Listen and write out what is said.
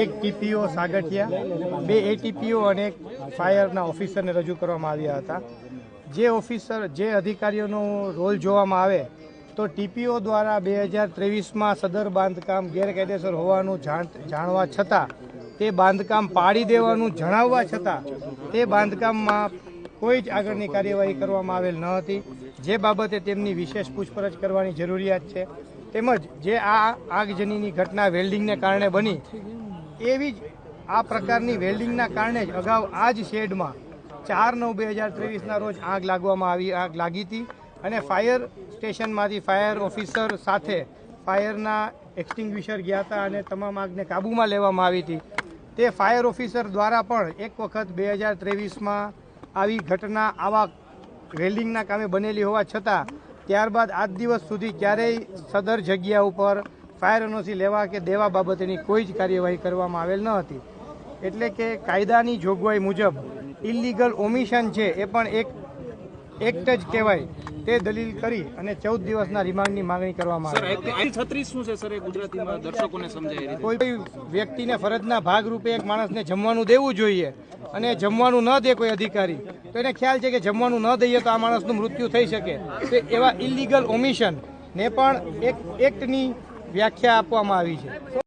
એક TPO Sagathiya, 2 ATPO અને એક ફાયરના ઓફિસરને રજૂ કરવામાં આવ્યા હતા। જે અધિકારીઓનો રોલ જોવામાં આવે તો ટીપીઓ દ્વારા 2023માં સદર બાંધકામ ગેરકાયદેસર હોવાનું જાણવા છતાં તે બાંધકામ પાડી દેવાનું જણાવવા છતાં તે બાંધકામમાં કોઈ જ આગળની કાર્યવાહી કરવામાં આવેલ ન હતી, જે બાબતે તેમની વિશેષ પૂછપરછ કરવાની જરૂરિયાત છે। તેમજ જે આ આગજનીની ઘટના વેલ્ડિંગને કારણે બની, એવી જ આ પ્રકારની વેલ્ડિંગના કારણે જ અગાઉ આ જ શેડમાં 4/9/2023ના રોજ આગ લાગી હતી અને ફાયર સ્ટેશનમાંથી ફાયર ઓફિસર સાથે ફાયરના એક્સટિંગ્વિશર ગયા હતા અને તમામ આગને કાબૂમાં લેવામાં આવી હતી। તે ફાયર ઓફિસર દ્વારા પણ એક વખત 2023માં આવી ઘટના આવા વેલ્ડિંગના કામે બનેલી હોવા છતાં ત્યારબાદ આજ દિવસ સુધી ક્યારેય સદર જગ્યા ઉપર ફાયર એનઓસી લેવા કે દેવા બાબતેની કોઈ જ કાર્યવાહી કરવામાં આવેલ ન હતી। એટલે કે કાયદાની જોગવાઈ મુજબ ઇલીગલ ઓમિશન છે એ પણ એક એક્ટ જ કહેવાય, તે દલીલ કરી અને 14 દિવસના રિમાન્ડની માંગણી કરવામાં આવી। કોઈ વ્યક્તિને ફરજના ભાગરૂપે એક માણસને જમવાનું દેવું જોઈએ અને જમવાનું ન દે કોઈ અધિકારી, તો એને ખ્યાલ છે કે જમવાનું ન દઈએ તો આ માણસનું મૃત્યુ થઈ શકે, તો એવા ઇલીગલ ઓમિશન ને પણ એક એક્ટની વ્યાખ્યા આપવામાં આવી છે।